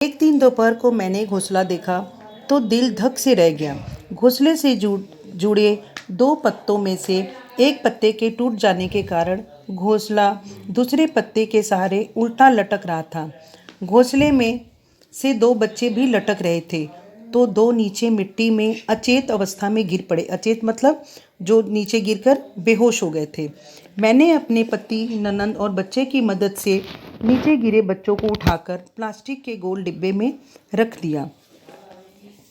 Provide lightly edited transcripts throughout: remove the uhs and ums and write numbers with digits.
एक दिन दोपहर को मैंने घोंसला देखा तो दिल धक से रह गया। घोंसले से जुड़े दो पत्तों में से एक पत्ते के टूट जाने के कारण घोंसला दूसरे पत्ते के सहारे उल्टा लटक रहा था। घोंसले में से दो बच्चे भी लटक रहे थे तो दो नीचे मिट्टी में अचेत अवस्था में गिर पड़े। अचेत मतलब जो नीचे गिरकर बेहोश हो गए थे। मैंने अपने पति, ननंद और बच्चे की मदद से नीचे गिरे बच्चों को उठाकर प्लास्टिक के गोल डिब्बे में रख दिया।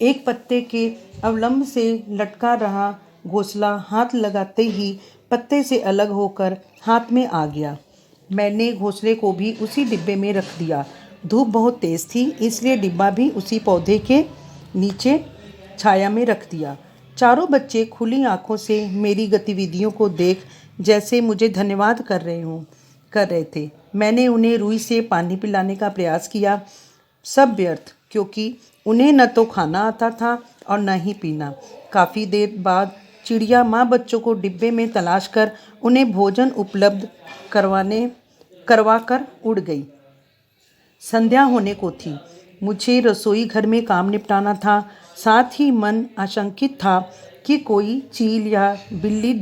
एक पत्ते के अवलंब से लटका रहा घोंसला हाथ लगाते ही पत्ते से अलग होकर हाथ में आ गया। मैंने घोंसले को भी उसी डिब्बे में रख दिया। धूप बहुत तेज थी, इसलिए डिब्बा भी उसी पौधे के नीचे छाया में रख दिया। चारों बच्चे खुली आंखों से मेरी गतिविधियों को देख जैसे मुझे धन्यवाद कर रहे थे। मैंने उन्हें रुई से पानी पिलाने का प्रयास किया, सब व्यर्थ, क्योंकि उन्हें न तो खाना आता था और न ही पीना। काफ़ी देर बाद चिड़िया माँ बच्चों को डिब्बे में तलाश कर उन्हें भोजन उपलब्ध करवाकर उड़ गई। संध्या होने को थी। मुझे रसोई घर में काम निपटाना था। साथ ही मन आशंकित था कि कोई चील या बिल्ली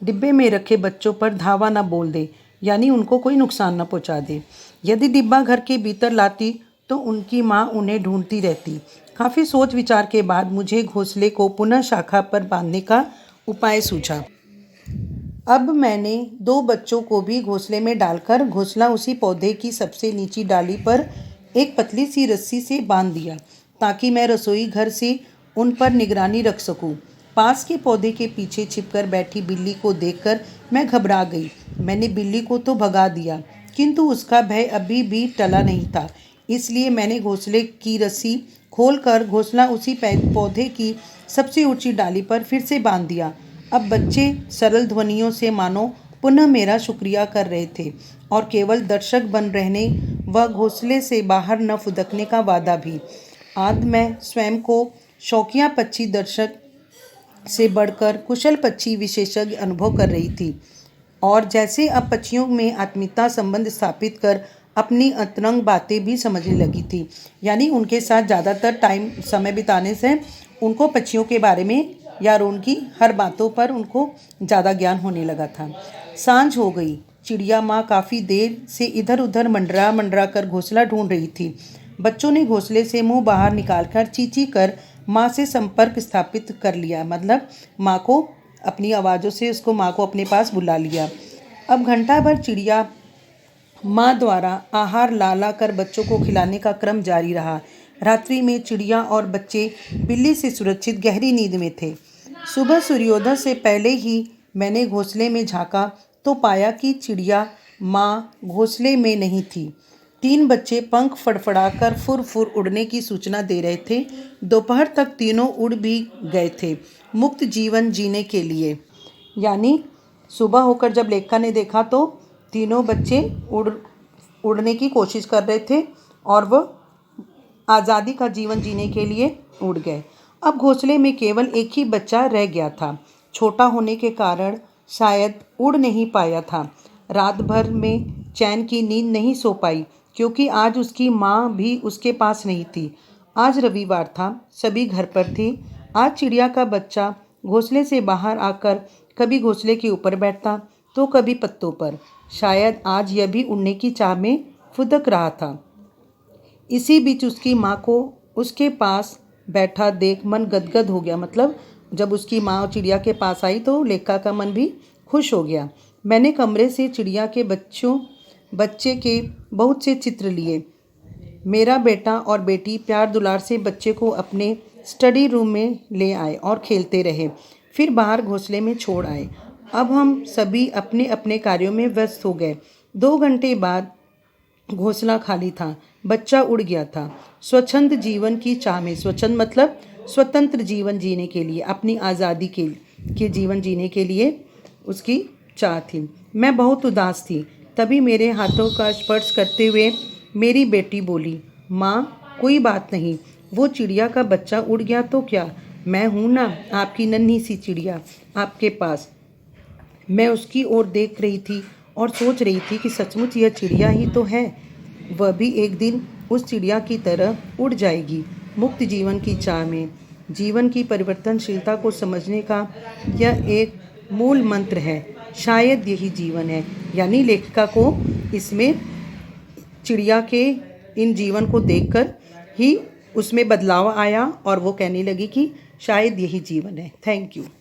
डिब्बे में रखे बच्चों पर धावा न बोल दे, यानी उनको कोई नुकसान न पहुंचा दे। यदि डिब्बा घर के भीतर लाती तो उनकी माँ उन्हें ढूंढती रहती। काफ़ी सोच विचार के बाद मुझे घोंसले को पुनः शाखा पर बांधने का उपाय सूझा। अब मैंने दो बच्चों को भी घोंसले में डालकर घोंसला उसी पौधे की सबसे नीची डाली पर एक पतली सी रस्सी से बांध दिया, ताकि मैं रसोई घर से उन पर निगरानी रख सकूं। पास के पौधे के पीछे छिपकर बैठी बिल्ली को देखकर मैं घबरा गई। मैंने बिल्ली को तो भगा दिया, किंतु उसका भय अभी भी टला नहीं था। इसलिए मैंने घोंसले की रस्सी खोलकर घोंसला उसी पौधे की सबसे ऊंची डाली पर फिर से बांध दिया। अब बच्चे सरल ध्वनियों से मानो पुनः मेरा शुक्रिया कर रहे थे और केवल दर्शक बन रहने व घोंसले से बाहर न फुदकने का वादा भी। आज मैं स्वयं को शौकिया पक्षी दर्शक से बढ़कर कुशल पक्षी विशेषज्ञ अनुभव कर रही थी और जैसे अब पक्षियों में आत्मीयता संबंध स्थापित कर अपनी अंतरंग बातें भी समझने लगी थी। यानी उनके साथ ज़्यादातर समय बिताने से उनको पक्षियों के बारे में या उनकी हर बातों पर उनको ज़्यादा ज्ञान होने लगा था। सांझ हो गई। चिड़िया माँ काफ़ी देर से इधर उधर मंडरा कर घोंसला ढूंढ रही थी। बच्चों ने घोंसले से मुंह बाहर निकालकर चींची कर माँ से संपर्क स्थापित कर लिया, मतलब माँ को अपनी आवाज़ों से उसको माँ को अपने पास बुला लिया। अब घंटा भर चिड़िया माँ द्वारा आहार ला कर बच्चों को खिलाने का क्रम जारी रहा। रात्रि में चिड़िया और बच्चे बिल्ली से सुरक्षित गहरी नींद में थे। सुबह सूर्योदय से पहले ही मैंने घोंसले में झांका तो पाया कि चिड़िया माँ घोंसले में नहीं थी। तीन बच्चे पंख फड़फड़ाकर फुर फुर उड़ने की सूचना दे रहे थे। दोपहर तक तीनों उड़ भी गए थे मुक्त जीवन जीने के लिए। यानी सुबह होकर जब लेखा ने देखा तो तीनों बच्चे उड़ने की कोशिश कर रहे थे और वह आज़ादी का जीवन जीने के लिए उड़ गए। अब घोंसले में केवल एक ही बच्चा रह गया था। छोटा होने के कारण शायद उड़ नहीं पाया था। रात भर में चैन की नींद नहीं सो पाई, क्योंकि आज उसकी माँ भी उसके पास नहीं थी। आज रविवार था, सभी घर पर थे। आज चिड़िया का बच्चा घोंसले से बाहर आकर कभी घोंसले के ऊपर बैठता तो कभी पत्तों पर। शायद आज यह भी उड़ने की चाह में फुदक रहा था। इसी बीच उसकी माँ को उसके पास बैठा देख मन गदगद हो गया। मतलब जब उसकी माँ चिड़िया के पास आई तो लेखा का मन भी खुश हो गया। मैंने कमरे से चिड़िया के बच्चे के बहुत से चित्र लिए। मेरा बेटा और बेटी प्यार दुलार से बच्चे को अपने स्टडी रूम में ले आए और खेलते रहे, फिर बाहर घोंसले में छोड़ आए। अब हम सभी अपने अपने कार्यों में व्यस्त हो गए। 2 घंटे बाद घोंसला खाली था। बच्चा उड़ गया था स्वच्छंद जीवन की चाह में। स्वच्छंद मतलब स्वतंत्र जीवन जीने के लिए, अपनी आज़ादी के जीवन जीने के लिए उसकी चाह थी। मैं बहुत उदास थी। तभी मेरे हाथों का स्पर्श करते हुए मेरी बेटी बोली, माँ कोई बात नहीं, वो चिड़िया का बच्चा उड़ गया तो क्या, मैं हूँ ना आपकी नन्ही सी चिड़िया आपके पास। मैं उसकी ओर देख रही थी और सोच रही थी कि सचमुच यह चिड़िया ही तो है। वह भी एक दिन उस चिड़िया की तरह उड़ जाएगी मुक्त जीवन की चाह में। जीवन की परिवर्तनशीलता को समझने का यह एक मूल मंत्र है। शायद यही जीवन है। यानी लेखिका को इसमें चिड़िया के इन जीवन को देखकर ही उसमें बदलाव आया और वो कहने लगी कि शायद यही जीवन है। Thank you.